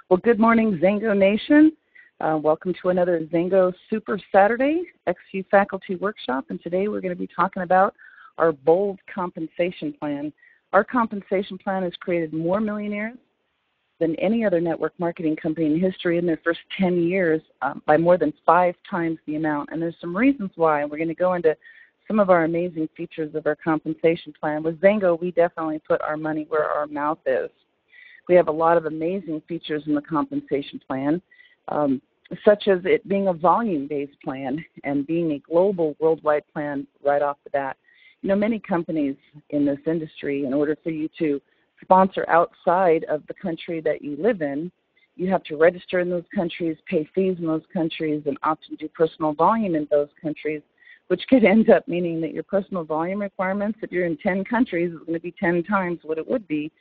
Well, good morning, Xango Nation. Welcome to another Xango Super Saturday XU Faculty Workshop, and today we're going to be talking about our bold compensation plan. Our compensation plan has created more millionaires than any other network marketing company in history in their first 10 years by more than 5 times the amount, and there's some reasons why. We're going to go into some of our amazing features of our compensation plan. With Xango, we definitely put our money where our mouth is. We have a lot of amazing features in the compensation plan, such as it being a volume-based plan and being a global, worldwide plan right off the bat. You know, many companies in this industry, in order for you to sponsor outside of the country that you live in, you have to register in those countries, pay fees in those countries, and often do personal volume in those countries, which could end up meaning that your personal volume requirements, if you're in 10 countries, is going to be 10 times what it would be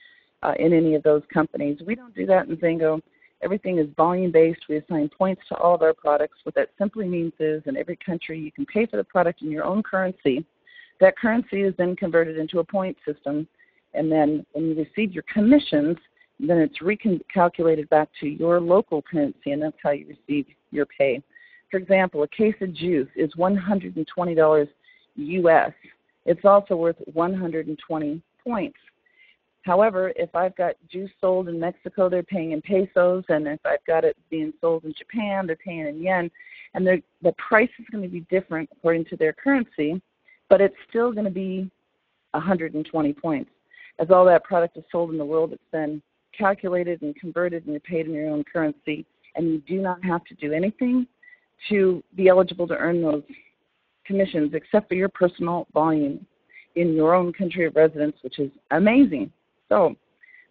in any of those companies. We don't do that in Xango. Everything is volume-based. We assign points to all of our products. What that simply means is in every country you can pay for the product in your own currency. That currency is then converted into a point system, and then when you receive your commissions, then it's recalculated back to your local currency, and that's how you receive your pay. For example, a case of juice is $120 US. It's also worth 120 points. However, if I've got juice sold in Mexico, they're paying in pesos, and if I've got it being sold in Japan, they're paying in yen, and the price is going to be different according to their currency, but it's still going to be 120 points. As all that product is sold in the world, it's then calculated and converted, and you're paid in your own currency, and you do not have to do anything to be eligible to earn those commissions except for your personal volume in your own country of residence, which is amazing. So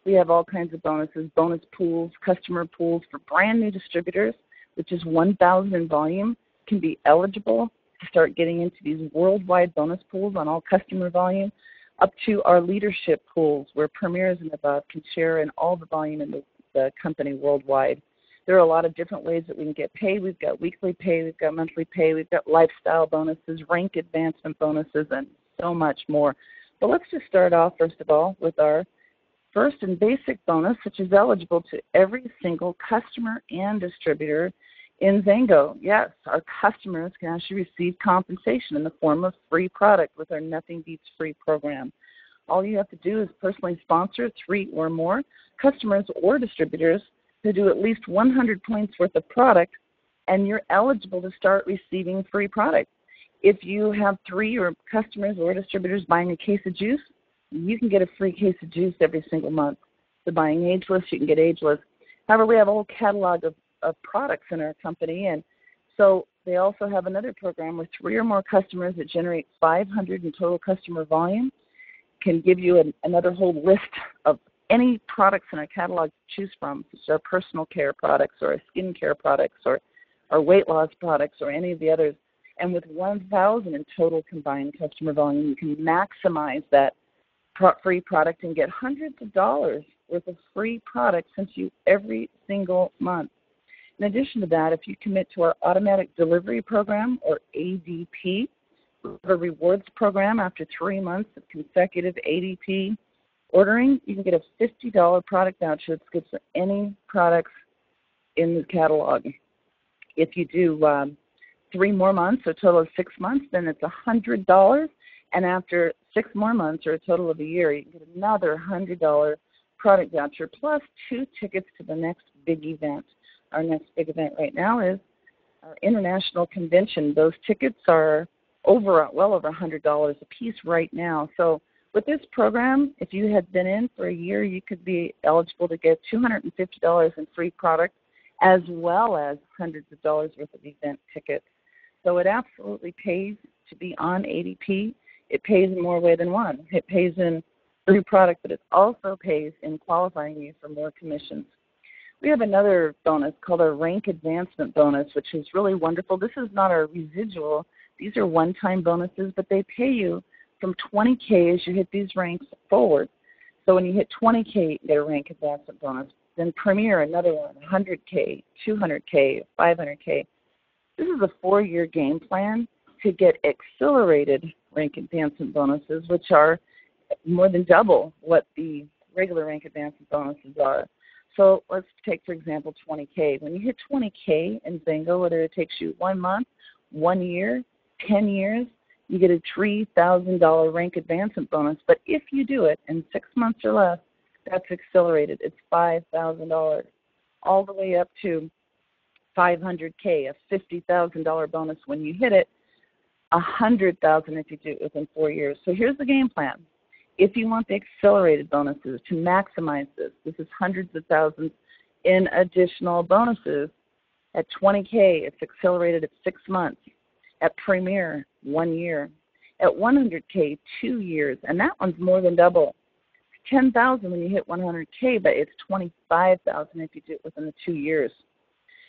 we have all kinds of bonuses, bonus pools, customer pools for brand new distributors, which is 1,000 in volume, can be eligible to start getting into these worldwide bonus pools on all customer volume, up to our leadership pools where premiers and above can share in all the volume in the company worldwide. There are a lot of different ways that we can get paid. We've got weekly pay, we've got monthly pay, we've got lifestyle bonuses, rank advancement bonuses, and so much more. But let's just start off, first of all, with our first and basic bonus, which is eligible to every single customer and distributor in Xango. Yes, our customers can actually receive compensation in the form of free product with our Nothing Beats Free program. All you have to do is personally sponsor 3 or more customers or distributors who do at least 100 points worth of product, and you're eligible to start receiving free product. If you have 3 or customers or distributors buying a case of juice, you can get a free case of juice every single month. So buying ageless, you can get ageless. However, we have a whole catalog of products in our company, and so they also have another program where 3 or more customers that generate 500 in total customer volume can give you another whole list of any products in our catalog to choose from, such as our personal care products or our skin care products or our weight loss products or any of the others. And with 1,000 in total combined customer volume, you can maximize that free product and get hundreds of dollars worth of free product sent to you every single month. In addition to that, if you commit to our automatic delivery program, or ADP, a rewards program after 3 months of consecutive ADP ordering, you can get a $50 product voucher that's good for any products in the catalog. If you do 3 more months, a total of 6 months, then it's $100. And after 6 more months, or a total of a year, you can get another $100 product voucher, plus 2 tickets to the next big event. Our next big event right now is our international convention. Those tickets are well over $100 a piece right now. So with this program, if you had been in for a year, you could be eligible to get $250 in free product, as well as hundreds of dollars worth of event tickets. So it absolutely pays to be on ADP. It pays in more way than one. It pays in free product, but it also pays in qualifying you for more commissions. We have another bonus called our rank advancement bonus, which is really wonderful. This is not our residual. These are one-time bonuses, but they pay you from 20K as you hit these ranks forward. So when you hit 20K, you get a rank advancement bonus. Then Premier, another one, 100K, 200K, 500K. This is a 4-year game plan to get accelerated rank advancement bonuses, which are more than double what the regular rank advancement bonuses are. So let's take, for example, 20K. When you hit 20K in Xango, whether it takes you 1 month, 1 year, 10 years, you get a $3,000 rank advancement bonus. But if you do it in 6 months or less, that's accelerated. It's $5,000, all the way up to 500K, a $50,000 bonus when you hit it, $100,000 if you do it within 4 years. So here's the game plan. If you want the accelerated bonuses to maximize this is hundreds of thousands in additional bonuses. At 20K, it's accelerated at 6 months. At Premier, 1 year. At 100K, 2 years, and that one's more than double. It's $10,000 when you hit 100K, but it's $25,000 if you do it within the 2 years.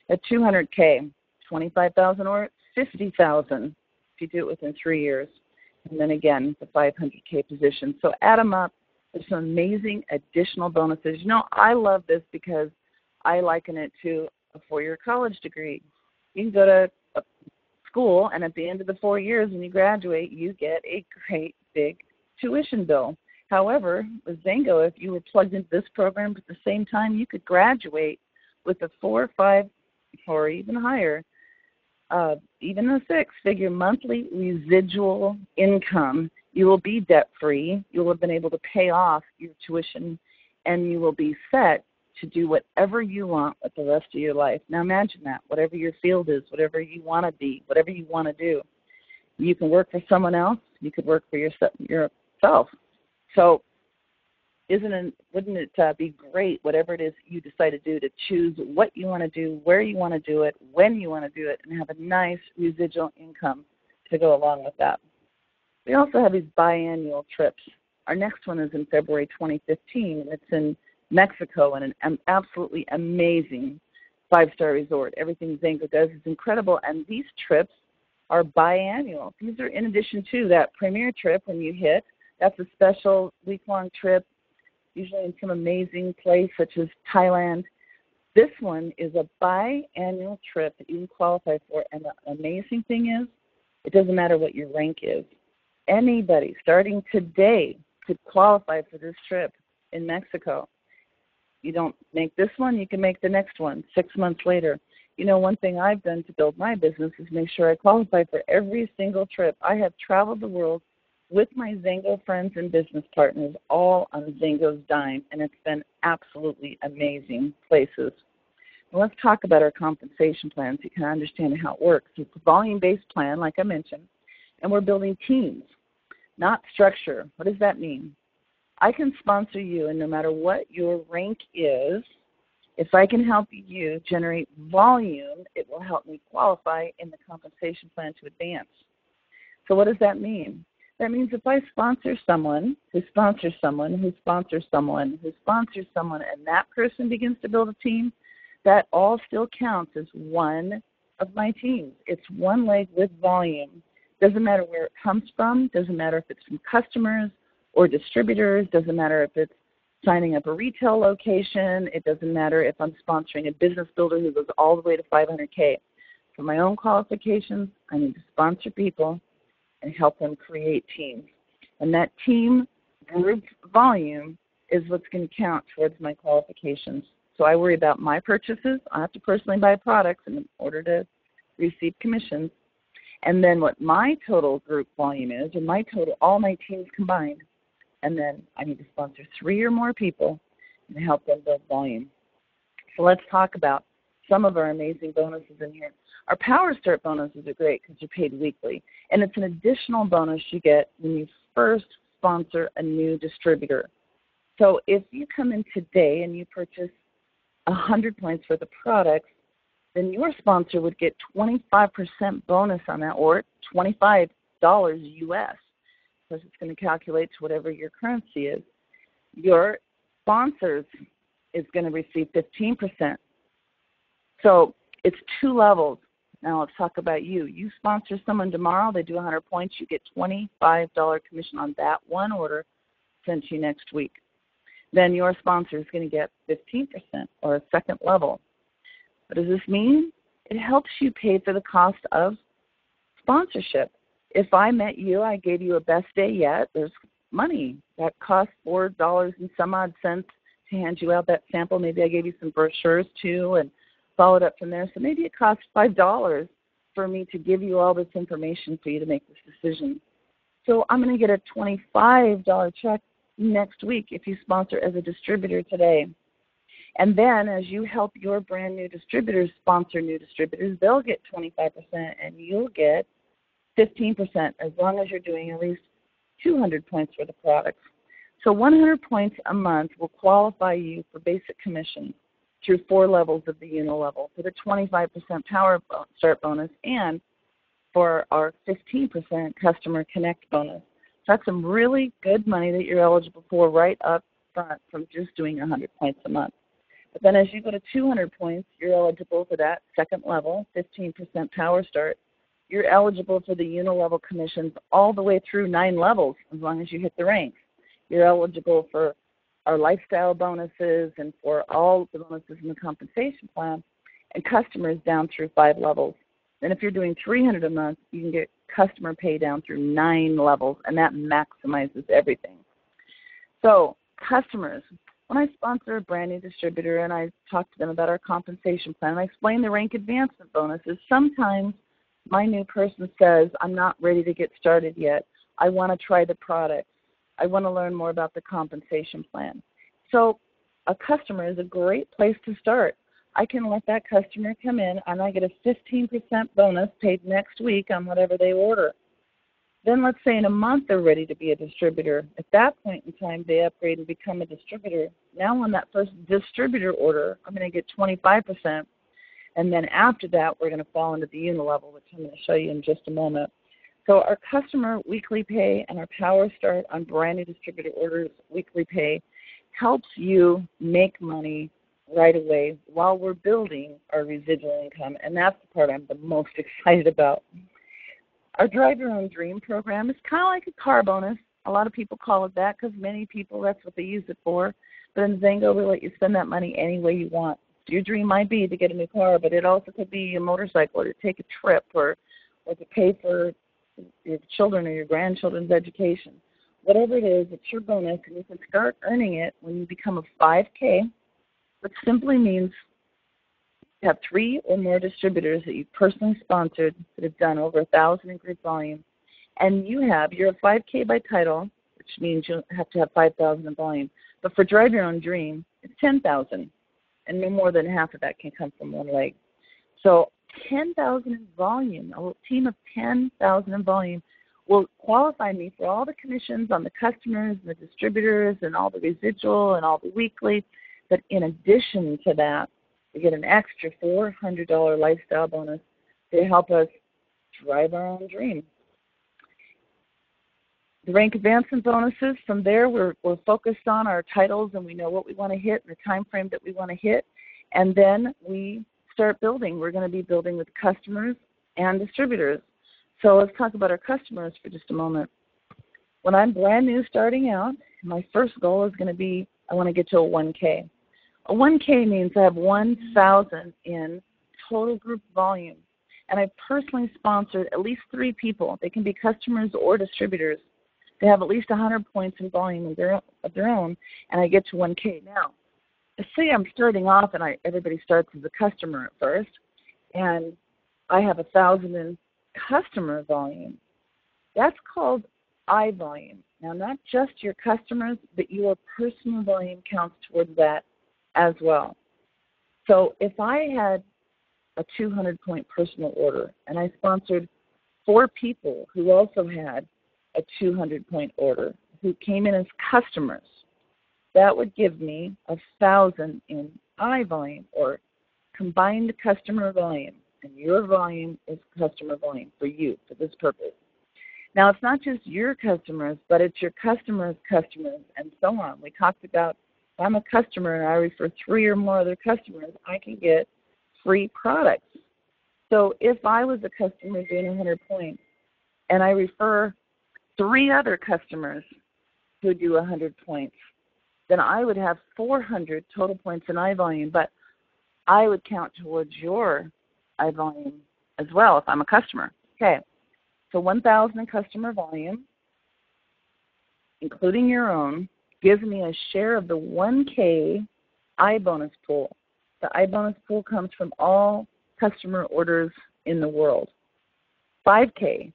At 200K, $25,000 or $50,000 if you do it within 3 years. And then again, the 500K position. So add them up. There's some amazing additional bonuses. You know, I love this because I liken it to a 4-year college degree. You can go to a school, and at the end of the 4 years when you graduate, you get a great big tuition bill. However, with Xango, if you were plugged into this program at the same time, you could graduate with a 4, 5, or even higher, even a 6-figure monthly residual income. You will be debt-free. You will have been able to pay off your tuition, and you will be set to do whatever you want with the rest of your life. Now imagine that, whatever your field is, whatever you want to be, whatever you want to do. You can work for someone else. You could work for yourself. So wouldn't it be great, whatever it is you decide to do, to choose what you want to do, where you want to do it, when you want to do it, and have a nice residual income to go along with that. We also have these biannual trips. Our next one is in February 2015, and it's in Mexico, and an absolutely amazing 5-star resort. Everything Xango does is incredible, and these trips are biannual. These are in addition to that premier trip when you hit. That's a special week-long trip, usually in some amazing place such as Thailand. This one is a biannual trip that you can qualify for, and the amazing thing is it doesn't matter what your rank is. Anybody starting today could qualify for this trip in Mexico. You don't make this one, you can make the next one 6 months later. You know, one thing I've done to build my business is make sure I qualify for every single trip. I have traveled the world with my Xango friends and business partners, all on Xango's dime, and it's been absolutely amazing places. Well, let's talk about our compensation plan so you can understand how it works. It's a volume-based plan, like I mentioned, and we're building teams, not structure. What does that mean? I can sponsor you, and no matter what your rank is, if I can help you generate volume, it will help me qualify in the compensation plan to advance. So what does that mean? That means if I sponsor someone who sponsors someone who sponsors someone who sponsors someone, and that person begins to build a team, that all still counts as one of my teams. It's one leg with volume. Doesn't matter where it comes from. Doesn't matter if it's from customers or distributors. Doesn't matter if it's signing up a retail location. It doesn't matter if I'm sponsoring a business builder who goes all the way to 500K. For my own qualifications, I need to sponsor people and help them create teams. And that team group volume is what's going to count towards my qualifications. So I worry about my purchases. I have to personally buy products in order to receive commissions. And then what my total group volume is, and my total, all my teams combined. And then I need to sponsor 3 or more people and help them build volume. So let's talk about some of our amazing bonuses in here. Our Power Start bonuses are great because you're paid weekly. And it's an additional bonus you get when you first sponsor a new distributor. So if you come in today and you purchase 100 points worth of products, then your sponsor would get 25% bonus on that, or $25 US, because it's going to calculate to whatever your currency is. Your sponsors is going to receive 15%. So it's 2 levels. Now let's talk about you. You sponsor someone tomorrow, they do 100 points, you get $25 commission on that one order sent to you next week. Then your sponsor is going to get 15%, or a second level. What does this mean? It helps you pay for the cost of sponsorship. If I met you, I gave you a best day yet, there's money. That costs $4 and some odd cents to hand you out that sample. Maybe I gave you some brochures too and followed up from there. So maybe it costs $5 for me to give you all this information for you to make this decision. So I'm going to get a $25 check next week if you sponsor as a distributor today. And then as you help your brand new distributors sponsor new distributors, they'll get 25% and you'll get 15% as long as you're doing at least 200 points for the products. So 100 points a month will qualify you for basic commission through 4 levels of the Uno level for the 25% Power Start bonus and for our 15% Customer Connect bonus. So that's some really good money that you're eligible for right up front from just doing 100 points a month. But then as you go to 200 points, you're eligible for that second level, 15% Power Start. You're eligible for the Uno level commissions all the way through 9 levels as long as you hit the ranks. You're eligible for our lifestyle bonuses and for all the bonuses in the compensation plan and customers down through 5 levels. And if you're doing 300 a month, you can get customer pay down through 9 levels, and that maximizes everything. So customers, when I sponsor a brand new distributor and I talk to them about our compensation plan and I explain the rank advancement bonuses, sometimes my new person says, I'm not ready to get started yet. I want to try the product. I want to learn more about the compensation plan. So a customer is a great place to start. I can let that customer come in and I get a 15% bonus paid next week on whatever they order. Then let's say in a month they're ready to be a distributor. At that point in time, they upgrade and become a distributor. Now on that first distributor order, I'm going to get 25%. And then after that, we're going to fall into the Uno level, which I'm going to show you in just a moment. So our customer weekly pay and our Power Start on brand new distributor orders weekly pay helps you make money right away while we're building our residual income. And that's the part I'm the most excited about. Our Drive Your Own Dream program is kind of like a car bonus. A lot of people call it that because many people, that's what they use it for. But in Xango, we let you spend that money any way you want. Your dream might be to get a new car, but it also could be a motorcycle or to take a trip or to pay for your children or your grandchildren's education. Whatever it is, it's your bonus, and you can start earning it when you become a 5K, which simply means you have 3 or more distributors that you've personally sponsored that have done over 1,000 in group volume, and you're a 5K by title, which means you have to have 5,000 in volume. But for Drive Your Own Dream, it's 10,000, and no more than half of that can come from one leg. So 10,000 in volume, a team of 10,000 in volume will qualify me for all the commissions on the customers and the distributors and all the residual and all the weekly. But in addition to that, we get an extra $400 lifestyle bonus to help us drive our own dream. The rank advancement bonuses, from there we're focused on our titles and we know what we want to hit and the time frame that we want to hit. And then we start building. We're going to be building with customers and distributors. So let's talk about our customers for just a moment. When I'm brand new starting out, my first goal is going to be I want to get to a 1K. A 1K means I have 1,000 in total group volume. And I personally sponsored at least 3 people. They can be customers or distributors. They have at least 100 points in volume of their own, and I get to 1K. Now, let's say I'm starting off, and everybody starts as a customer at first, and I have 1,000 in customer volume. That's called I volume. Now, not just your customers, but your personal volume counts towards that as well. So if I had a 200-point personal order, and I sponsored 4 people who also had a 200-point order, who came in as customers, that would give me 1,000 in I volume, or combined customer volume. And your volume is customer volume for you, for this purpose. Now, it's not just your customers, but it's your customers' customers, and so on. We talked about if I'm a customer and I refer 3 or more other customers, I can get free products. So if I was a customer doing 100 points and I refer 3 other customers who do 100 points, then I would have 400 total points in I volume, but I would count towards your I volume as well if I'm a customer. Okay, so 1,000 in customer volume, including your own, gives me a share of the 1K iBonus pool. The iBonus pool comes from all customer orders in the world. 5K.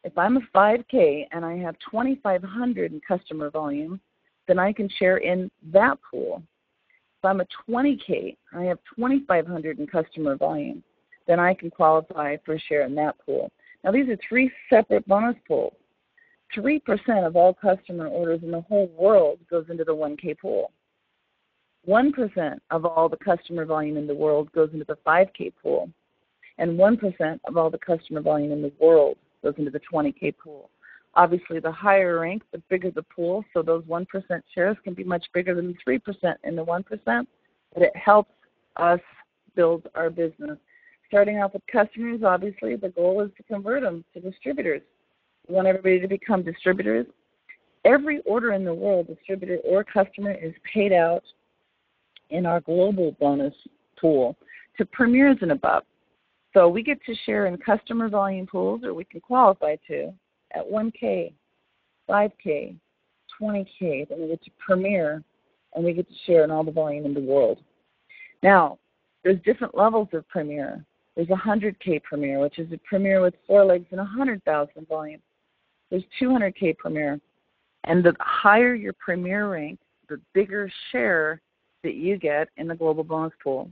If I'm a 5K and I have 2,500 in customer volume, then I can share in that pool. If I'm a 20K, I have 2,500 in customer volume, then I can qualify for a share in that pool. Now, these are three separate bonus pools. 3% of all customer orders in the whole world goes into the 1K pool. 1% of all the customer volume in the world goes into the 5K pool. And 1% of all the customer volume in the world goes into the 20K pool. Obviously, the higher rank, the bigger the pool, so those 1% shares can be much bigger than 3% in the 1%, but it helps us build our business. Starting off with customers, obviously, the goal is to convert them to distributors. We want everybody to become distributors. Every order in the world, distributor or customer, is paid out in our global bonus pool to premiers and above. So we get to share in customer volume pools, or we can qualify to, at 1K, 5K, 20K, then we get to premier, and we get to share in all the volume in the world. Now, there's different levels of premier. There's 100K premier, which is a premier with 4 legs and 100,000 volume. There's 200K premier. And the higher your premier rank, the bigger share that you get in the global bonus pool.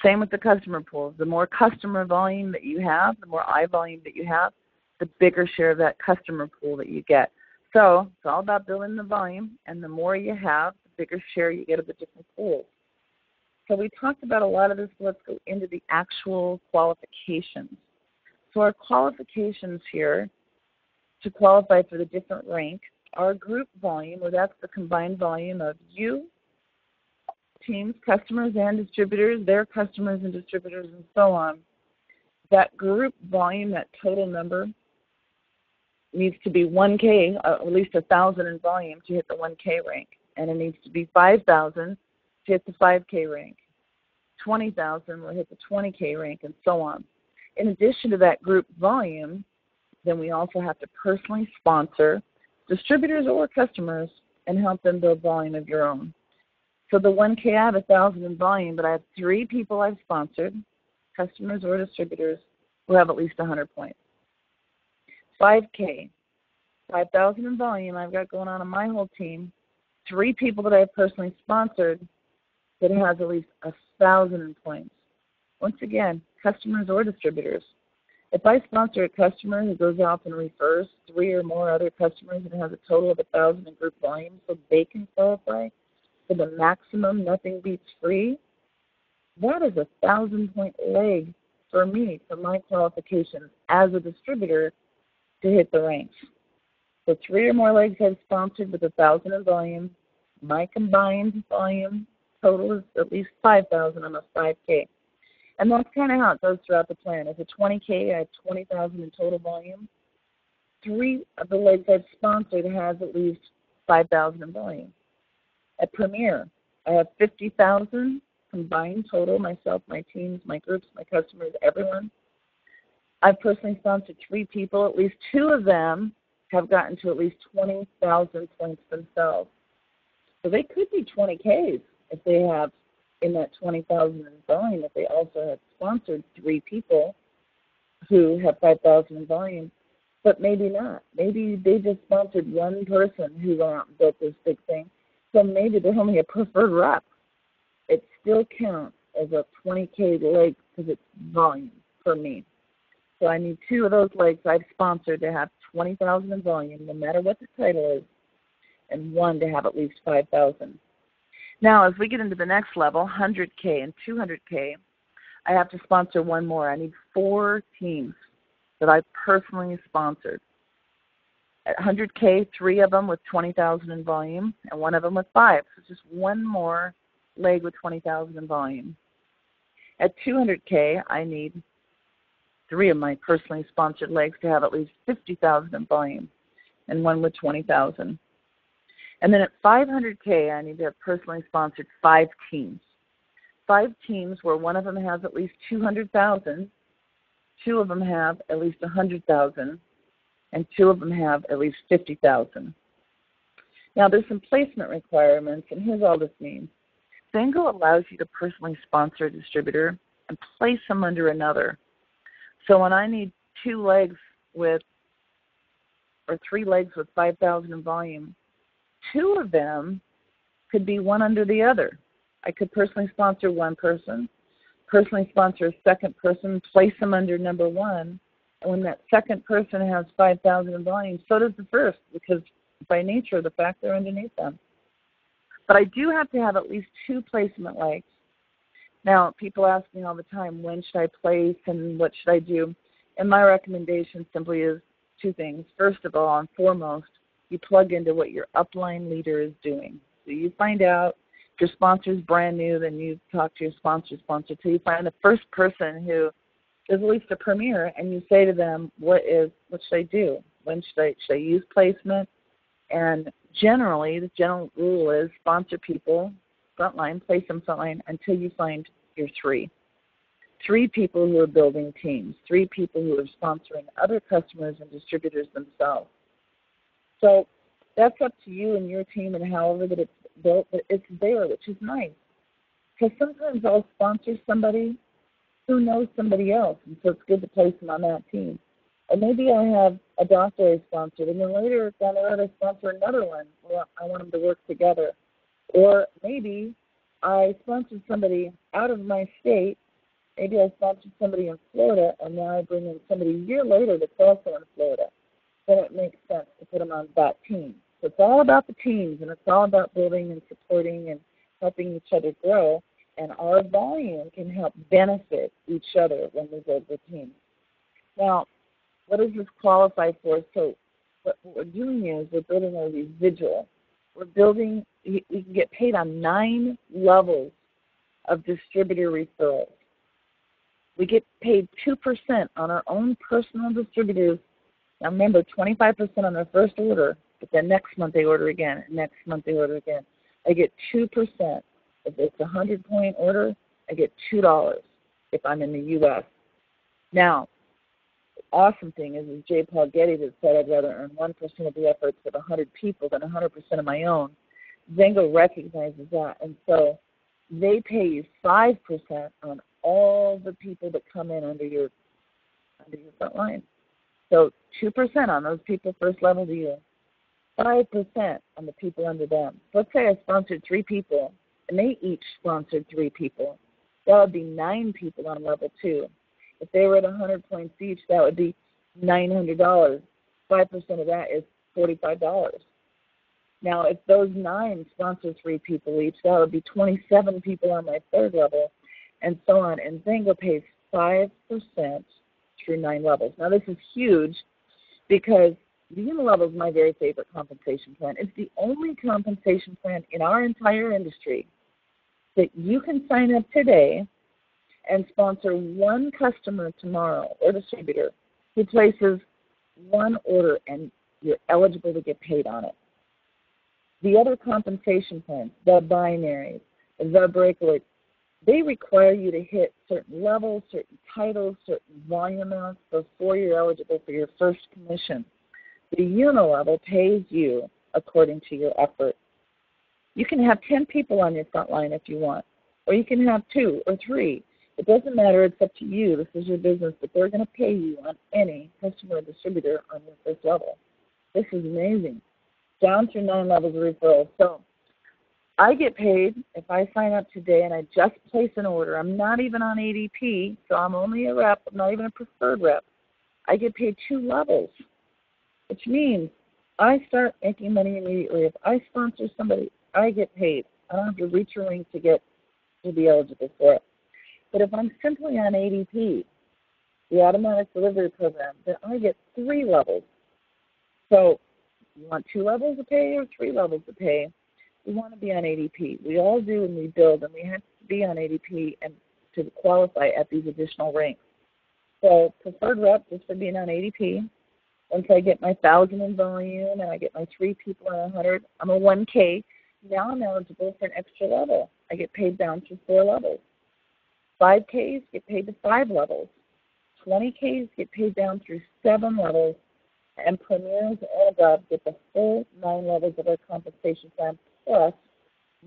Same with the customer pool. The more customer volume that you have, the more I volume that you have, the bigger share of that customer pool that you get. So it's all about building the volume, and the more you have, the bigger share you get of the different pools. So we talked about a lot of this. Let's go into the actual qualifications. So our qualifications here to qualify for the different rank are group volume, or that's the combined volume of you, teams, customers, and distributors, their customers and distributors, and so on. That group volume, that total number, needs to be 1K, at least 1,000 in volume to hit the 1K rank. And it needs to be 5,000 to hit the 5K rank. 20,000 will hit the 20K rank, and so on. In addition to that group volume, then we also have to personally sponsor distributors or customers and help them build volume of your own. So the 1K, I have 1,000 in volume, but I have 3 people I've sponsored, customers or distributors, who have at least 100 points. 5K, 5,000 in volume I've got going on in my whole team, 3 people that I've personally sponsored that has at least 1,000 in points. Once again, customers or distributors. If I sponsor a customer who goes off and refers 3 or more other customers and has a total of 1,000 in group volume so they can qualify for the maximum nothing beats free, that is 1,000-point leg for me, for my qualifications as a distributor to hit the ranks. So 3 or more legs I've sponsored with 1,000 in volume. My combined volume total is at least 5,000 on a 5K. And that's kind of how it goes throughout the plan. If it's 20K, I have 20,000 in total volume. 3 of the legs I've sponsored has at least 5,000 in volume. At Premier, I have 50,000 combined total, myself, my teams, my groups, my customers, everyone. I've personally sponsored 3 people. At least 2 of them have gotten to at least 20,000 points themselves. So they could be 20Ks if they have in that 20,000 in volume, if they also have sponsored 3 people who have 5,000 in volume, but maybe not. Maybe they just sponsored 1 person who went out and built this big thing. So maybe they're only a preferred rep. It still counts as a 20K leg because it's volume for me. So I need 2 of those legs I've sponsored to have 20,000 in volume, no matter what the title is, and 1 to have at least 5,000. Now, as we get into the next level, 100K and 200K, I have to sponsor 1 more. I need 4 teams that I personally sponsored. At 100K, 3 of them with 20,000 in volume, and 1 of them with 5. So just 1 more leg with 20,000 in volume. At 200K, I need 3 of my personally sponsored legs to have at least 50,000 in volume, and 1 with 20,000. And then at 500K, I need to have personally sponsored 5 teams. 5 teams where 1 of them has at least 200,000, 2 of them have at least 100,000, and 2 of them have at least 50,000. Now, there's some placement requirements, and here's all this means. Xango allows you to personally sponsor a distributor and place them under another. So when I need 2 legs with, or 3 legs with 5,000 in volume, 2 of them could be one under the other. I could personally sponsor one person, personally sponsor a second person, place them under number 1, and when that second person has 5,000 in volume, so does the first, because by nature of the fact they're underneath them. But I do have to have at least 2 placement legs. Now, people ask me all the time, when should I place and what should I do? And my recommendation simply is 2 things. First of all and foremost, you plug into what your upline leader is doing. So you find out if your sponsor is brand new, then you talk to your sponsor till you find the first person who is at least a premier, and you say to them, what should I do? When should I use placement? And generally, the general rule is sponsor people frontline, place them frontline until you find your 3. 3 people who are building teams, 3 people who are sponsoring other customers and distributors themselves. So that's up to you and your team and however that it's built, but it's there, which is nice. Because sometimes I'll sponsor somebody who knows somebody else, and so it's good to place them on that team. Or maybe I have a doctor I sponsored, and then later down the road I sponsor another one. Well, I want them to work together. Or maybe I sponsored somebody out of my state. Maybe I sponsored somebody in Florida, and now I bring in somebody a year later that's also in Florida. Then it makes sense to put them on that team. So it's all about the teams, and it's all about building and supporting and helping each other grow. And our volume can help benefit each other when we build the team. Now, what does this qualify for? So what we're doing is we're building a residual. We're building, we can get paid on 9 levels of distributor referrals. We get paid 2% on our own personal distributors. Now remember, 25% on their first order, but then next month they order again, and next month they order again. I get 2%. If it's a 100-point order, I get $2 if I'm in the U.S. Now, the awesome thing is J. Paul Getty that said I'd rather earn 1% of the efforts of 100 people than 100% of my own. Xango recognizes that, and so they pay you 5% on all the people that come in under your front line. So 2% on those people first level to you, 5% on the people under them. Let's say I sponsored 3 people, and they each sponsored 3 people. That would be 9 people on level 2. If they were at 100 points each, that would be $900. 5% of that is $45. Now, if those 9 sponsor 3 people each, that would be 27 people on my third level, and so on. And Xango pays 5% through 9 levels. Now, this is huge because the unilevel is my very favorite compensation plan. It's the only compensation plan in our entire industry that you can sign up today and sponsor 1 customer tomorrow or distributor who places 1 order, and you're eligible to get paid on it. The other compensation plans, the binaries, the breakaway, they require you to hit certain levels, certain titles, certain volume amounts before you're eligible for your first commission. The unilevel pays you according to your effort. You can have 10 people on your front line if you want, or you can have 2 or 3. It doesn't matter. It's up to you. This is your business, but they're going to pay you on any customer or distributor on your first level. This is amazing. Down through 9 levels of referrals. So I get paid if I sign up today and I just place an order. I'm not even on ADP, so I'm only a rep. I'm not even a preferred rep. I get paid 2 levels, which means I start making money immediately. If I sponsor somebody, I get paid. I don't have to reach a link to be eligible for it. But if I'm simply on ADP, the automatic delivery program, then I get 3 levels. So you want 2 levels of pay or 3 levels of pay? We want to be on ADP. We all do when we build, and we have to be on ADP and to qualify at these additional ranks. So preferred rep just for being on ADP. Once I get my 1,000 in volume and I get my 3 people on 100, I'm a 1K. Now I'm eligible for an extra level. I get paid down to 4 levels. 5Ks get paid to 5 levels. 20Ks get paid down through 7 levels. And premiers and above get the full 9 levels of our compensation plan, plus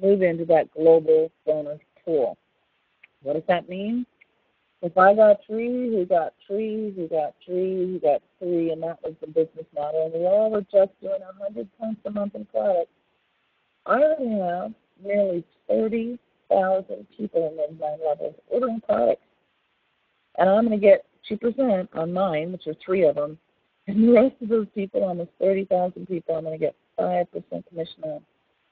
move into that global bonus pool. What does that mean? If I got 3, who got 3, who got 3, who got 3, and that was the business model, and we all were just doing 100 points a month in products, I already have nearly 30,000 people in those 9 levels ordering products. And I'm going to get 2% on mine, which are 3 of them, and the rest of those people, almost 30,000 people, I'm going to get 5% commission on.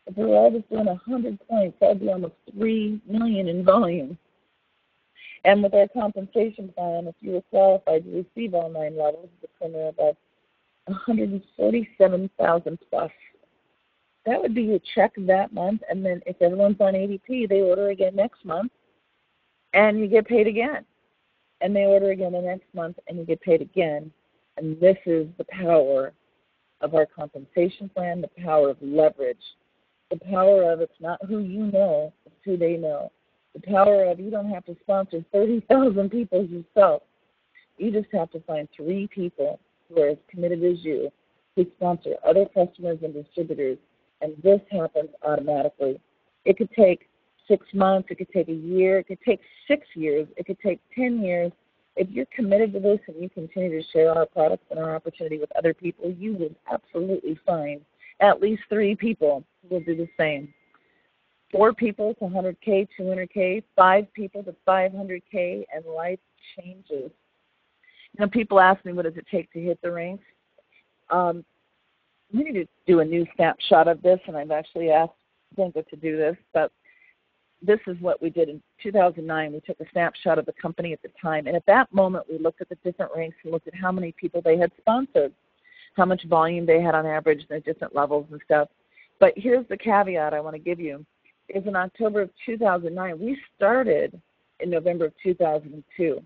If we were all just doing 100 points, that'd be almost $3 million in volume. And with our compensation plan, if you were qualified to receive all 9 levels, the premier above 147,000 plus. That would be your check that month, and then if everyone's on ADP, they order again next month, and you get paid again. And they order again the next month, and you get paid again. And this is the power of our compensation plan, the power of leverage, the power of it's not who you know, it's who they know. The power of you don't have to sponsor 30,000 people yourself. You just have to find 3 people who are as committed as you who sponsor other customers and distributors, and this happens automatically. It could take 6 months, it could take a year, it could take 6 years, it could take 10 years. If you're committed to this and you continue to share our products and our opportunity with other people, you will absolutely find at least 3 people who will do the same. 4 people to 100K, 200K, 5 people to 500K, and life changes. You know, people ask me, what does it take to hit the ranks? We need to do a new snapshot of this, and I've actually asked Xango to do this, but this is what we did in 2009. We took a snapshot of the company at the time, and at that moment, we looked at the different ranks and looked at how many people they had sponsored, how much volume they had on average, and the different levels and stuff. But here's the caveat I want to give you. Is in October of 2009, we started in November of 2002.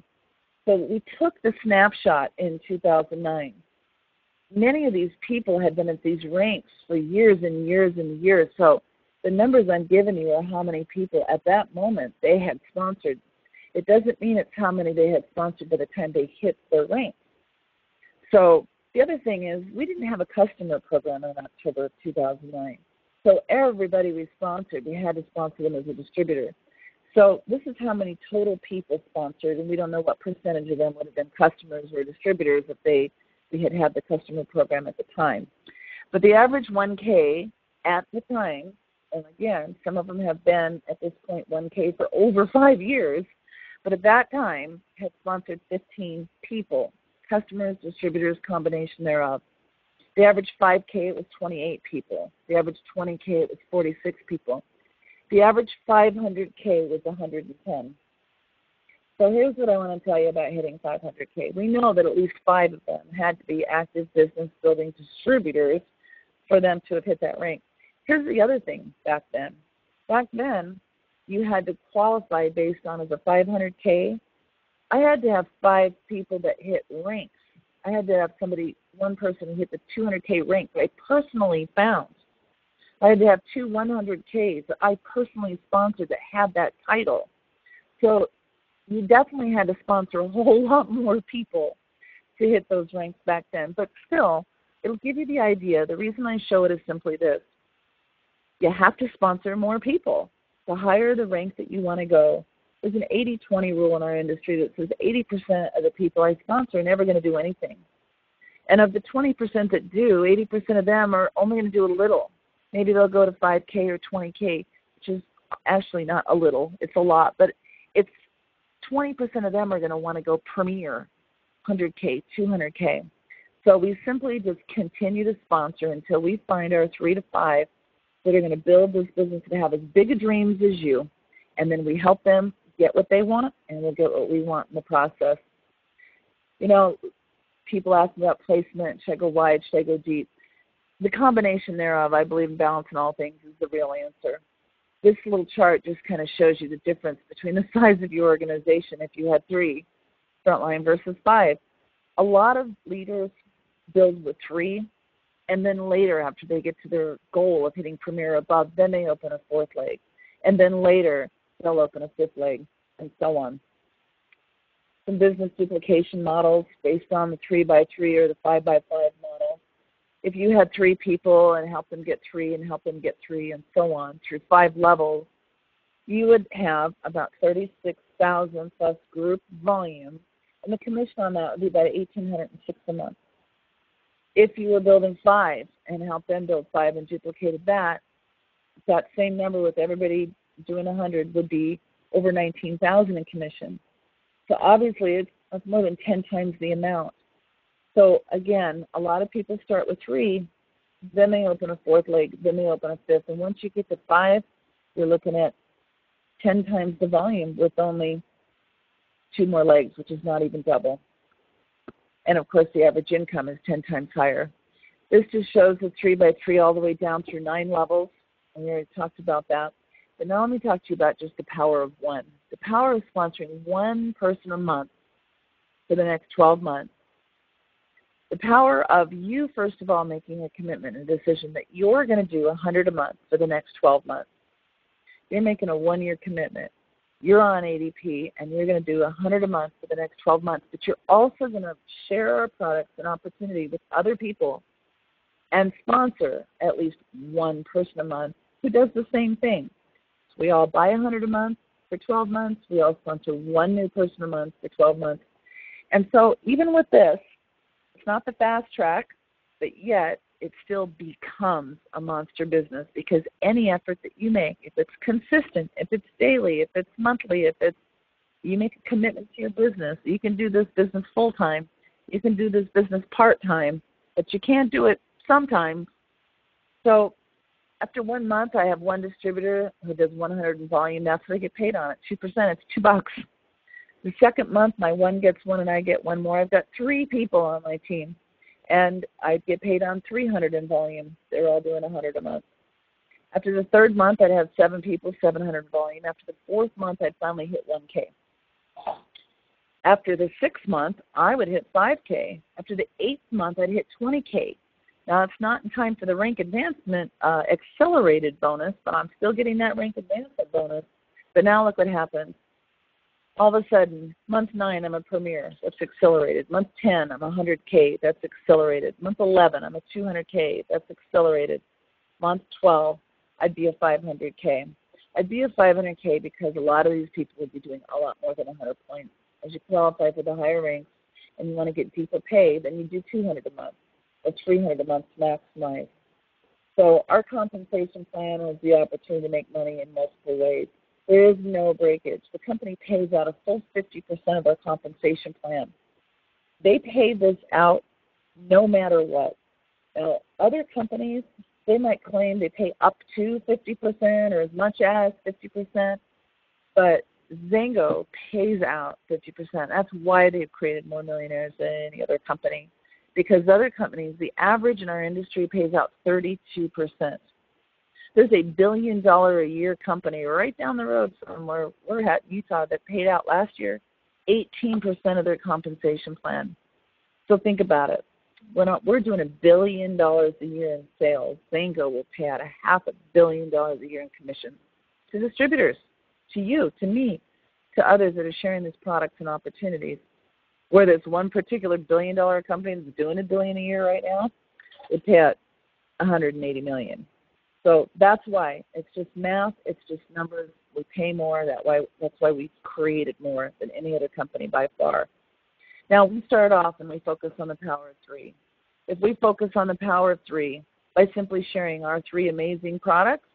So we took the snapshot in 2009. Many of these people had been at these ranks for years and years and years. So the numbers I'm giving you are how many people at that moment they had sponsored. It doesn't mean it's how many they had sponsored by the time they hit their rank. So the other thing is we didn't have a customer program in October of 2009. So everybody we sponsored, we had to sponsor them as a distributor. So this is how many total people sponsored, and we don't know what percentage of them would have been customers or distributors if we had had the customer program at the time. But the average 1K at the time, and again, some of them have been at this point 1K for over 5 years, but at that time had sponsored 15 people, customers, distributors, combination thereof. The average 5K, it was 28 people. The average 20K, it was 46 people. The average 500K was 110. So here's what I want to tell you about hitting 500K. We know that at least 5 of them had to be active business building distributors for them to have hit that rank. Here's the other thing back then. Back then, you had to qualify based on as a 500K. I had to have 5 people that hit ranks. I had to have one person who hit the 200K rank that I personally found. I had to have 2 100Ks that I personally sponsored that had that title. So you definitely had to sponsor a whole lot more people to hit those ranks back then. But still, it'll give you the idea. The reason I show it is simply this. You have to sponsor more people. The higher the rank that you want to go, there's an 80-20 rule in our industry that says 80% of the people I sponsor are never going to do anything. And of the 20% that do, 80% of them are only going to do a little. Maybe they'll go to 5K or 20K, which is actually not a little. It's a lot. But it's 20% of them are going to want to go premier, 100K, 200K. So we simply just continue to sponsor until we find our 3 to 5 that are going to build this business and have as big a dreams as you. And then we help them get what they want, and we'll get what we want in the process. You know, people ask me about placement. Should I go wide? Should I go deep? The combination thereof, I believe in balance in all things, is the real answer. This little chart just kind of shows you the difference between the size of your organization if you had 3 frontline versus 5. A lot of leaders build with 3, and then later, after they get to their goal of hitting premier above, then they open a 4th leg. And then later, they'll open a 5th leg, and so on. Some business duplication models based on the 3x3 or the 5x5 model. if you had 3 people and help them get 3 and help them get 3 and so on through 5 levels, you would have about 36,000 plus group volume, and the commission on that would be about $1,806 a month. If you were building 5 and helped them build 5 and duplicated that same number with everybody doing 100 would be over $19,000 in commission. So obviously that's more than 10 times the amount. So again, a lot of people start with 3, then they open a 4th leg, then they open a 5th, and once you get to 5, you're looking at 10 times the volume with only 2 more legs, which is not even double. And of course, the average income is 10 times higher. This just shows the 3 by 3 all the way down through 9 levels, and we already talked about that. But now let me talk to you about just the power of 1. The power of sponsoring 1 person a month for the next 12 months. The power of you, first of all, making a commitment and a decision that you're going to do 100 a month for the next 12 months. You're making a 1-year commitment. You're on ADP, and you're going to do 100 a month for the next 12 months. But you're also going to share our products and opportunity with other people and sponsor at least 1 person a month who does the same thing. So we all buy 100 a month for 12 months. We all sponsor 1 new person a month for 12 months. And so even with this, it's not the fast track, but yet it still becomes a monster business, because any effort that you make, if it's consistent, if it's daily, if it's monthly, if it's you make a commitment to your business, you can do this business full-time, you can do this business part-time, but you can't do it sometimes. So after 1 month, I have 1 distributor who does 100 in volume. That's what I get paid on it, 2%. It's $2. The second month, my 1 gets 1 and I get 1 more. I've got 3 people on my team, and I get paid on 300 in volume. They're all doing 100 a month. After the 3rd month, I'd have 7 people, 700 in volume. After the 4th month, I'd finally hit 1K. After the 6th month, I would hit 5K. After the 8th month, I'd hit 20K. Now, it's not in time for the rank advancement accelerated bonus, but I'm still getting that rank advancement bonus. But now look what happens. All of a sudden, month 9, I'm a premier. That's accelerated. Month 10, I'm 100K. That's accelerated. Month 11, I'm a 200K. That's accelerated. Month 12, I'd be a 500K. I'd be a 500K because a lot of these people would be doing a lot more than 100 points. As you qualify for the higher ranks and you want to get deeper pay, then you do 200 a month or 300 a month to maximize. So our compensation plan is the opportunity to make money in multiple ways. There is no breakage. The company pays out a full 50% of our compensation plan. They pay this out no matter what. Now, other companies, they might claim they pay up to 50% or as much as 50%, but Xango pays out 50%. That's why they've created more millionaires than any other company, because other companies, the average in our industry pays out 32%. There's a $1 billion a year company right down the road from where we're at in Utah that paid out last year 18% of their compensation plan. So think about it. We're doing $1 billion a year in sales. Xango will pay out $500 million a year in commission to distributors, to you, to me, to others that are sharing these products and opportunities. Where there's one particular $1 billion company that's doing $1 billion a year right now, they pay out $180 million. So that's why. It's just math. It's just numbers. We pay more. That's why we created more than any other company by far. Now, we start off and we focus on the power of 3. If we focus on the power of 3 by simply sharing our 3 amazing products,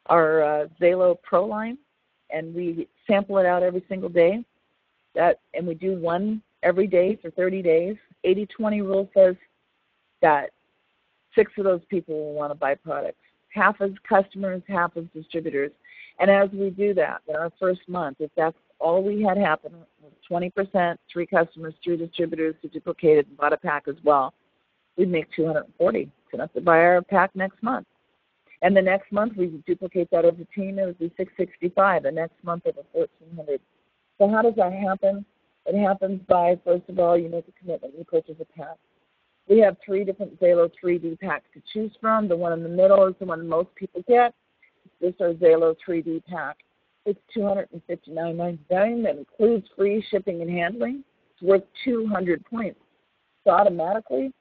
our Xalo Pro line, and we sample it out every single day, and we do 1 every day for 30 days, 80-20 rule says that 6 of those people will want to buy products. Half as customers, half as distributors. And as we do that, in our first month, if that's all we had happen, 20%, 3 customers, 3 distributors who duplicated and bought a pack as well, we'd make 240. It's enough to buy our pack next month. And the next month, we duplicate that over team, it would be 665. The next month, over 1,400. So how does that happen? It happens by, first of all, you make a commitment, you purchase a pack. We have 3 different Xalo 3D packs to choose from. The one in the middle is the one most people get. This is our Xalo 3D pack. It's $259.99. That includes free shipping and handling. It's worth 200 points. So automatically,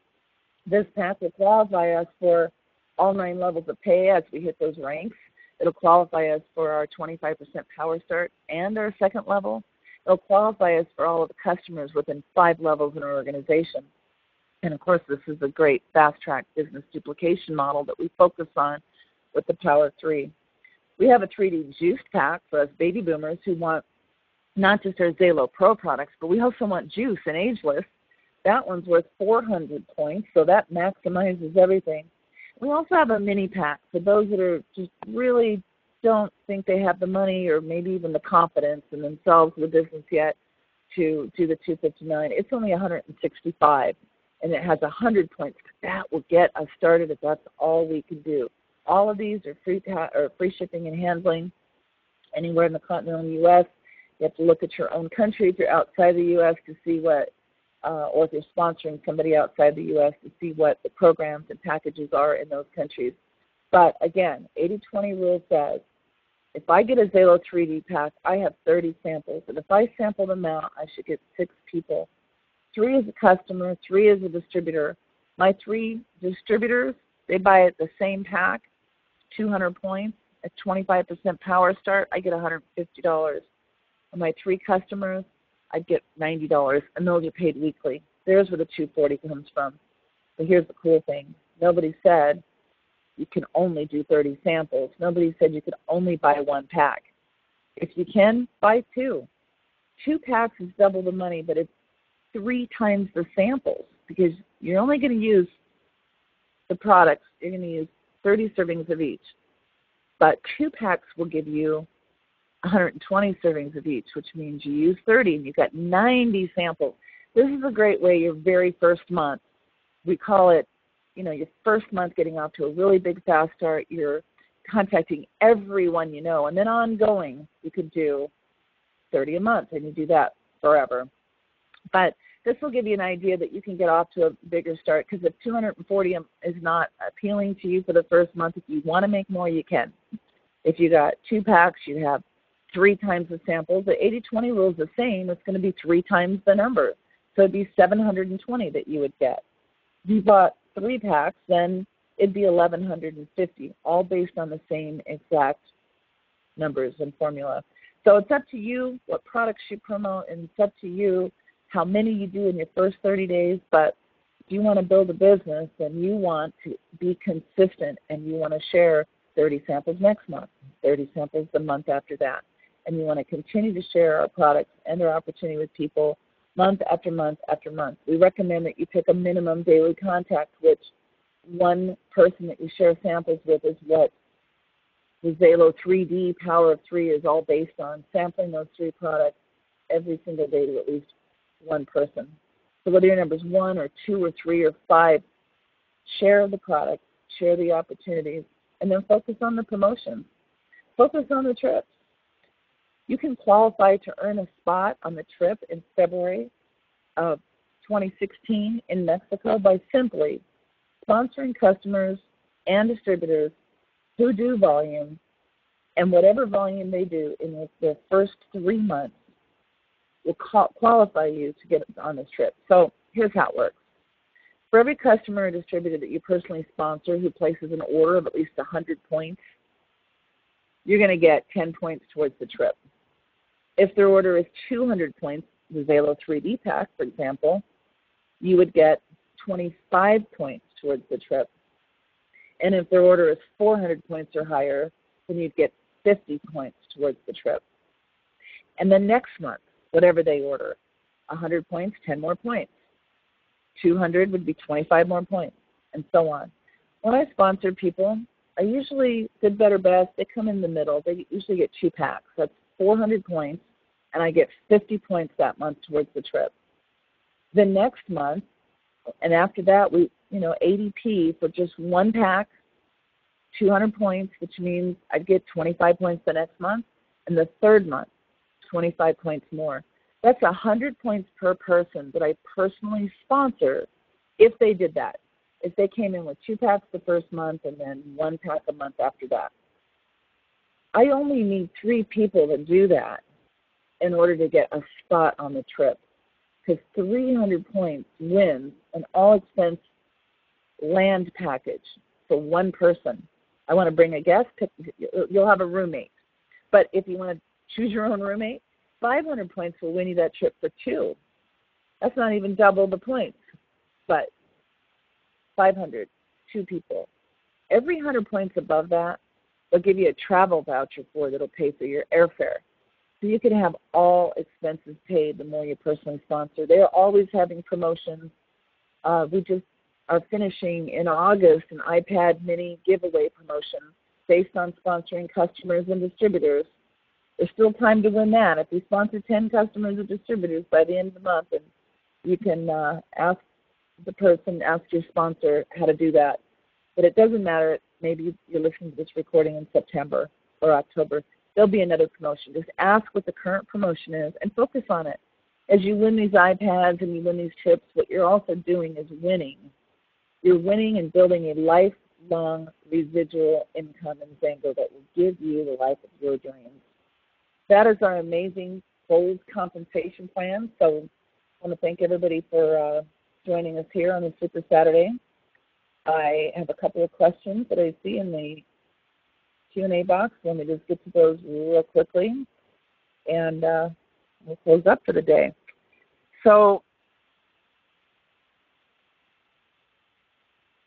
This pack will qualify us for all 9 levels of pay as we hit those ranks. It'll qualify us for our 25% power start and our second level. It'll qualify us for all of the customers within 5 levels in our organization. And, of course, this is a great fast-track business duplication model that we focus on with the Power 3. We have a 3D juiced pack for us baby boomers who want not just our Xalo Pro products, but we also want juice and ageless. That one's worth 400 points, so that maximizes everything. We also have a mini pack for those that are just really don't think they have the money or maybe even the confidence in themselves, the business yet, to do the 259. It's only 165, and it has 100 points. That will get us started if that's all we can do. All of these are free shipping and handling anywhere in the continental U.S. You have to look at your own country if you're outside the U.S. to see what, or if you're sponsoring somebody outside the U.S. to see what the programs and packages are in those countries. But again, 80-20 rule says, if I get a Xalo 3D pack, I have 30 samples. And if I sample them out, I should get 6 people. 3 as a customer, 3 as a distributor. My 3 distributors, they buy it the same pack, 200 points, at 25% power start, I get $150. And my 3 customers, I get $90, and those are paid weekly. There's where the 240 comes from. But here's the cool thing. Nobody said you can only do 30 samples. Nobody said you could only buy 1 pack. If you can, buy 2. 2 packs is double the money, but it's 3 times the samples because you're only going to use the products. You're going to use 30 servings of each. But 2 packs will give you 120 servings of each, which means you use 30 and you've got 90 samples. This is a great way your very first month, we call it, your first month getting off to a really big fast start. You're contacting everyone you know, and then ongoing, you could do 30 a month, and you do that forever. But this will give you an idea that you can get off to a bigger start because if 240 is not appealing to you for the first month, if you want to make more, you can. If you got 2 packs, you have 3 times the samples. The 80-20 rule is the same. It's going to be 3 times the number. So it'd be 720 that you would get. If you bought 3 packs, then it'd be 1,150, all based on the same exact numbers and formula. So it's up to you what products you promote, and it's up to you how many you do in your first 30 days. But if you want to build a business and you want to be consistent and you want to share 30 samples next month, 30 samples the month after that, and you want to continue to share our products and our opportunity with people month after month after month, we recommend that you pick a minimum daily contact, which one person that you share samples with is what the Xalo 3D Power of 3 is all based on, sampling those 3 products every single day to at least one person. So whether your number is 1 or 2 or 3 or 5, share the product, share the opportunities, and then focus on the promotions. Focus on the trips. You can qualify to earn a spot on the trip in February of 2016 in Mexico by simply sponsoring customers and distributors who do volume, and whatever volume they do in their first 3 months will qualify you to get on this trip. So here's how it works. For every customer or distributor that you personally sponsor who places an order of at least 100 points, you're going to get 10 points towards the trip. If their order is 200 points, the Xalo 3D pack, for example, you would get 25 points towards the trip. And if their order is 400 points or higher, then you'd get 50 points towards the trip. And then next month, whatever they order, 100 points, 10 more points. 200 would be 25 more points, and so on. When I sponsor people, I usually, good, better, best, they come in the middle. They usually get 2 packs. That's 400 points, and I get 50 points that month towards the trip. The next month, and after that, we, ADP for just 1 pack, 200 points, which means I'd get 25 points the next month, and the third month, 25 points more. That's 100 points per person that I personally sponsor if they did that. If they came in with 2 packs the first month and then 1 pack a month after that. I only need 3 people to do that in order to get a spot on the trip, because 300 points wins an all-expense land package for one person. I want to bring a guest. You'll have a roommate. But if you want to choose your own roommate, 500 points will win you that trip for two. That's not even double the points, but 500, two people. Every 100 points above that, they'll give you a travel voucher for that'll pay for your airfare. So you can have all expenses paid the more you personally sponsor. They are always having promotions. We just are finishing in August an iPad mini giveaway promotion based on sponsoring customers and distributors. There's still time to win that. If you sponsor 10 customers or distributors by the end of the month, and you can ask your sponsor how to do that. But it doesn't matter. Maybe you're listening to this recording in September or October. There'll be another promotion. Just ask what the current promotion is and focus on it. As you win these iPads and you win these trips, what you're also doing is winning. You're winning and building a lifelong residual income in Xango that will give you the life of your dreams. That is our amazing gold compensation plan. So I want to thank everybody for joining us here on the Super Saturday. I have a couple of questions that I see in the Q&A box. Let me just get to those real quickly, and we'll close up for the day. So,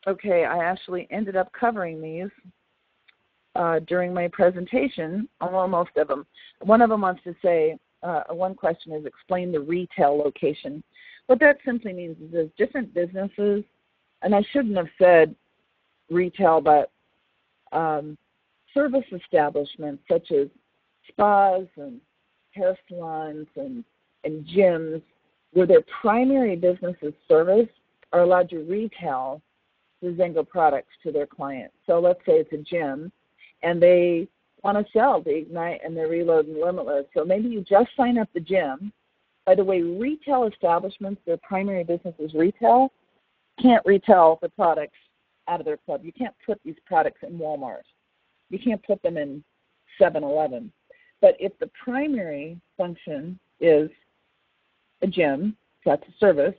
okay, I actually ended up covering these during my presentation, on most of them. One of them wants to say, one question is explain the retail location. What that simply means is there's different businesses, and I shouldn't have said retail, but service establishments such as spas and hair salons and gyms where their primary business is service are allowed to retail the Xango products to their clients. So let's say it's a gym and they want to sell the Ignite and the Reload and Limitless. So maybe you just sign up the gym. By the way, retail establishments, their primary business is retail, can't retail the products out of their club. You can't put these products in Walmart. You can't put them in 7-Eleven. But if the primary function is a gym, that's a service,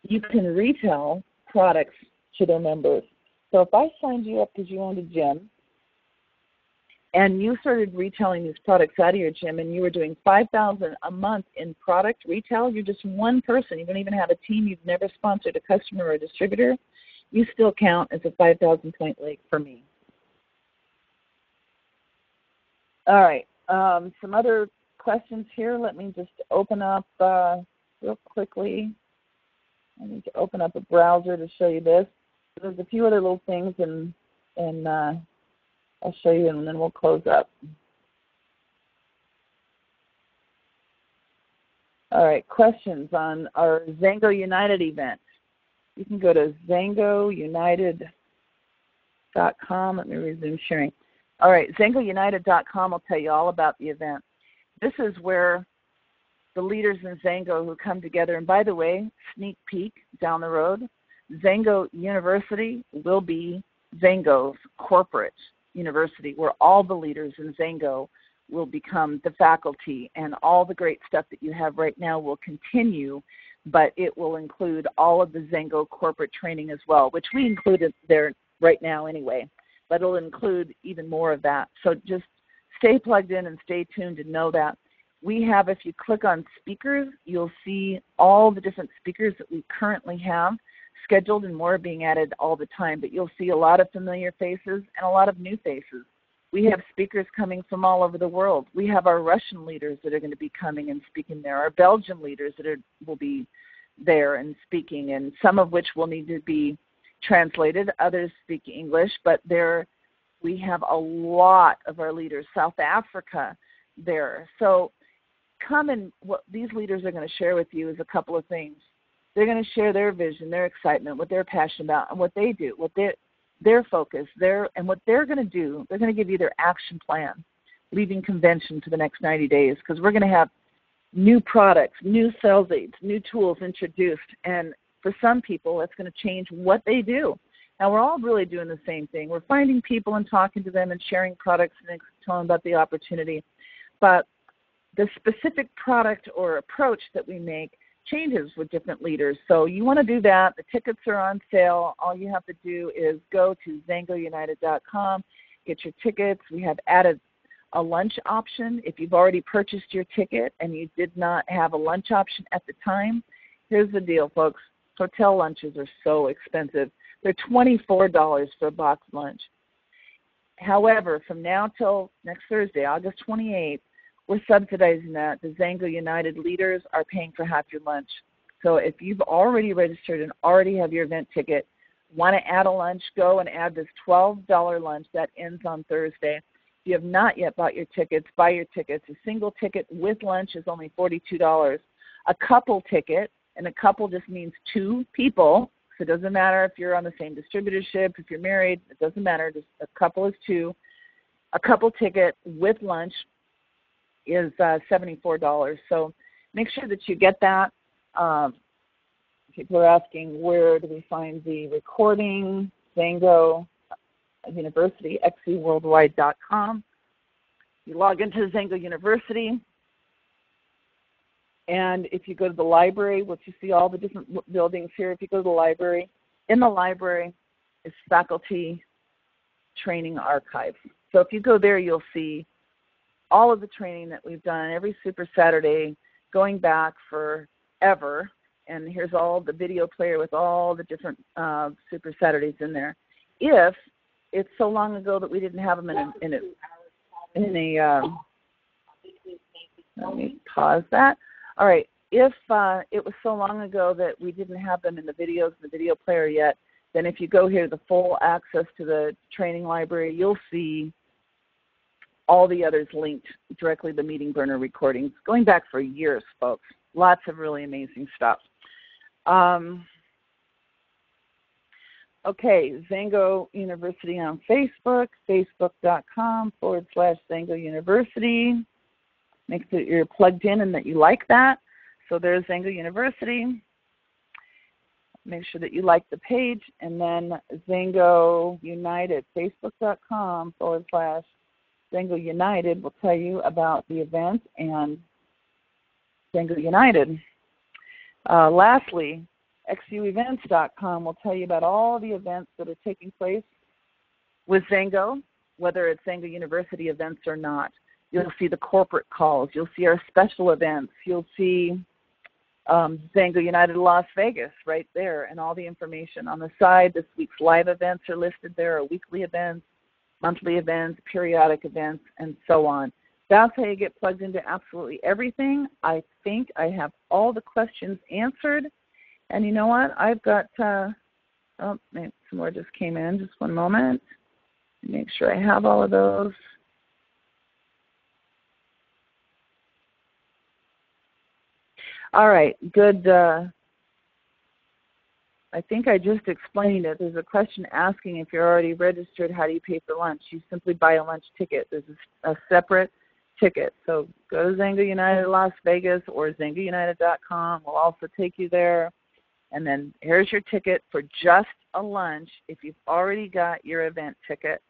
you can retail products to their members. So if I signed you up because you owned a gym and you started retailing these products out of your gym and you were doing $5,000 a month in product retail, you're just one person. You don't even have a team. You've never sponsored a customer or a distributor. You still count as a 5,000 point league for me. All right. Some other questions here. Let me just open up real quickly. I need to open up a browser to show you this. There's a few other little things, and I'll show you, and then we'll close up. All right, questions on our Xango United event. You can go to XangoUnited.com. Let me resume sharing. All right, XangoUnited.com will tell you all about the event. This is where the leaders in Xango who come together, and by the way, sneak peek down the road, Xango University will be Xango's corporate university where all the leaders in Xango will become the faculty, and all the great stuff that you have right now will continue, but it will include all of the Xango corporate training as well, which we included there right now anyway, but it'll include even more of that. So just stay plugged in and stay tuned and know that. We have, if you click on speakers, you'll see all the different speakers that we currently have scheduled, and more being added all the time, but you'll see a lot of familiar faces and a lot of new faces. We have speakers coming from all over the world. We have our Russian leaders that are going to be coming and speaking there, our Belgian leaders that will be there and speaking, and some of which will need to be translated. Others speak English, but we have a lot of our leaders, South Africa there. So come, and what these leaders are going to share with you is a couple of things. They're going to share their vision, their excitement, what they're passionate about, and what they do, what their focus, and what they're going to do. They're going to give you their action plan, leaving convention for the next 90 days, because we're going to have new products, new sales aids, new tools introduced, and for some people, it's going to change what they do. Now, we're all really doing the same thing. We're finding people and talking to them and sharing products and telling them about the opportunity, but the specific product or approach that we make changes with different leaders. So you want to do that. The tickets are on sale. All you have to do is go to XangoUnited.com, get your tickets. We have added a lunch option. If you've already purchased your ticket and you did not have a lunch option at the time, here's the deal, folks. Hotel lunches are so expensive. They're $24 for a boxed lunch. However, from now till next Thursday, August 28th, we're subsidizing that. The Xango United leaders are paying for half your lunch. So if you've already registered and already have your event ticket, want to add a lunch, go and add this $12 lunch that ends on Thursday. If you have not yet bought your tickets, buy your tickets. A single ticket with lunch is only $42. A couple ticket, and a couple just means two people. So it doesn't matter if you're on the same distributorship, if you're married, it doesn't matter. Just a couple is two. A couple ticket with lunch is $74. So make sure that you get that. People are asking, where do we find the recording? Xango University, xcworldwide.com. You log into Xango University, and if you go to the library, which you see all the different buildings here, if you go to the library, in the library is faculty training archive. So if you go there, you'll see all of the training that we've done every Super Saturday going back forever. And here's all the video player with all the different Super Saturdays in there. If it's so long ago that we didn't have them in a let me pause that. All right. If it was so long ago that we didn't have them in the videos, the video player yet, then if you go here to the full access to the training library, you'll see all the others linked directly to the Meeting Burner recordings, going back for years, folks. Lots of really amazing stuff. Okay, Xango University on Facebook, facebook.com/Xango University. Make sure that you're plugged in and that you like that. So there's Xango University. Make sure that you like the page. And then Xango United, facebook.com/Xango United will tell you about the event and Xango United. Lastly, xuevents.com will tell you about all the events that are taking place with Xango, whether it's Xango University events or not. You'll see the corporate calls. You'll see our special events. You'll see Xango United Las Vegas right there, and all the information on the side. This week's live events are listed there, our weekly events, monthly events, periodic events, and so on. That's how you get plugged into absolutely everything. I think I have all the questions answered. And you know what? I've got, maybe some more just came in. Just one moment. Make sure I have all of those. All right, good. I think I just explained it. There's a question asking if you're already registered, how do you pay for lunch? You simply buy a lunch ticket. There's a separate ticket. So go to Xango United Las Vegas or XangoUnited.com. We'll also take you there. And then here's your ticket for just a lunch if you've already got your event ticket.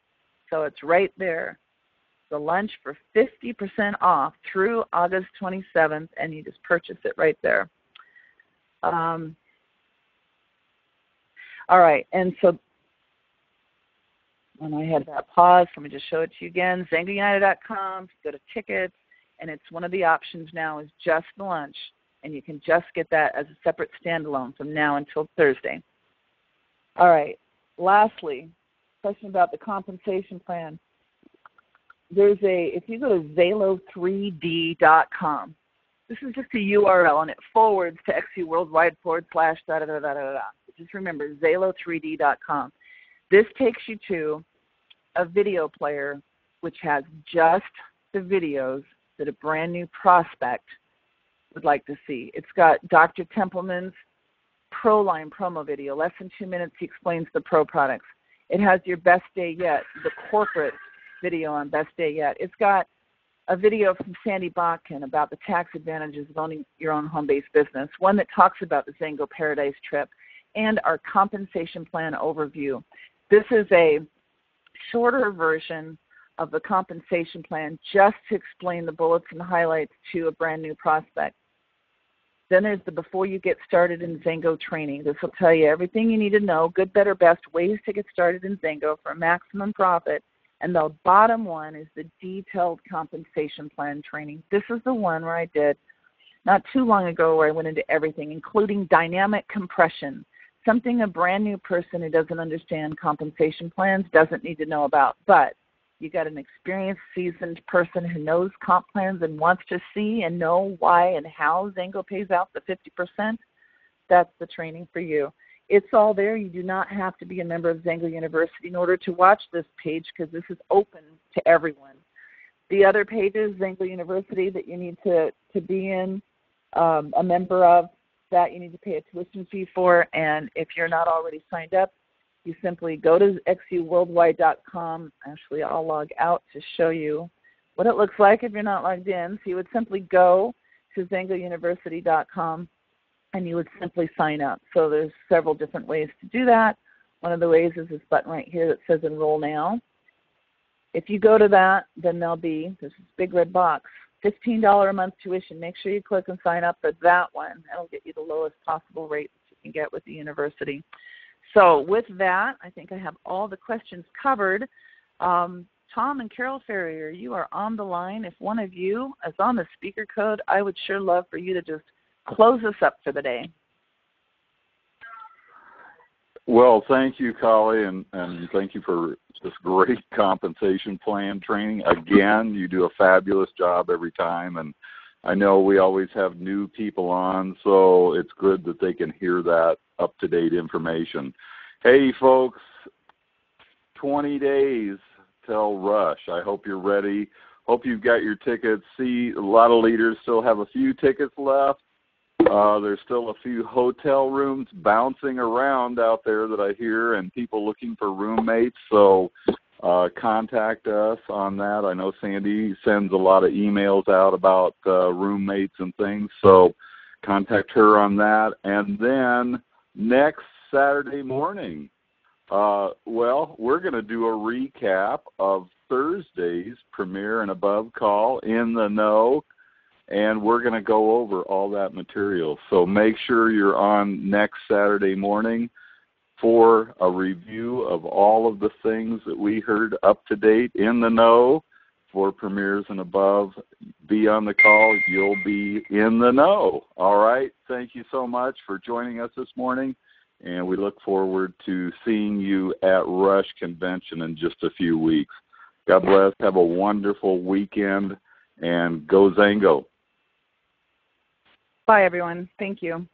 So it's right there. The lunch for 50% off through August 27th, and you just purchase it right there. All right, and so when I had that pause, let me just show it to you again. XangoUnited.com, go to tickets, and it's one of the options now is just the lunch, and you can just get that as a separate standalone from now until Thursday. All right, lastly, question about the compensation plan. There's if you go to Zalo3D.com, this is just a URL, and it forwards to xcworldwide/da-da-da-da-da-da. Just remember, Zalo3D.com. This takes you to a video player which has just the videos that a brand new prospect would like to see. It's got Dr. Templeman's ProLine promo video, less than 2 minutes. He explains the pro products. It has your best day yet, the corporate video on best day yet. It's got a video from Sandy Botkin about the tax advantages of owning your own home-based business, one that talks about the Xango Paradise trip, and our compensation plan overview. This is a shorter version of the compensation plan just to explain the bullets and highlights to a brand new prospect. Then there's the Before You Get Started in Xango training. This will tell you everything you need to know, good, better, best, ways to get started in Xango for maximum profit. And the bottom one is the Detailed Compensation Plan training. This is the one where I did not too long ago where I went into everything, including dynamic compression, something a brand new person who doesn't understand compensation plans doesn't need to know about. But you got an experienced, seasoned person who knows comp plans and wants to see and know why and how Xango pays out the 50%. That's the training for you. It's all there. You do not have to be a member of Xango University in order to watch this page because this is open to everyone. The other pages, Xango University, that you need to be in, a member of, that you need to pay a tuition fee for. And if you're not already signed up, you simply go to xuworldwide.com. Actually, I'll log out to show you what it looks like if you're not logged in. So you would simply go to xangouniversity.com and you would simply sign up. So there's several different ways to do that. One of the ways is this button right here that says Enroll Now. If you go to that, then there'll be this big red box, $15 a month tuition. Make sure you click and sign up for that one. That'll get you the lowest possible rate that you can get with the university. So with that, I think I have all the questions covered. Tom and Carol Ferrier, you are on the line. If one of you is on the speaker code, I would sure love for you to just close us up for the day. Well, thank you, Colli, and thank you for this great compensation plan training. Again, you do a fabulous job every time, and I know we always have new people on, so it's good that they can hear that up-to-date information. Hey, folks, 20 days till Rush. I hope you're ready. Hope you've got your tickets. See, a lot of leaders still have a few tickets left. There's still a few hotel rooms bouncing around out there that I hear, and people looking for roommates. So contact us on that. I know Sandy sends a lot of emails out about roommates and things, so contact her on that. And then next Saturday morning, well, we're going to do a recap of Thursday's Premier and Above call, In the Know, and we're going to go over all that material. So make sure you're on next Saturday morning for a review of all of the things that we heard up to date in the know for Premiers and Above. Be on the call. You'll be in the know. All right. Thank you so much for joining us this morning, and we look forward to seeing you at Rush Convention in just a few weeks. God bless. Have a wonderful weekend, and go Xango. Bye, everyone. Thank you.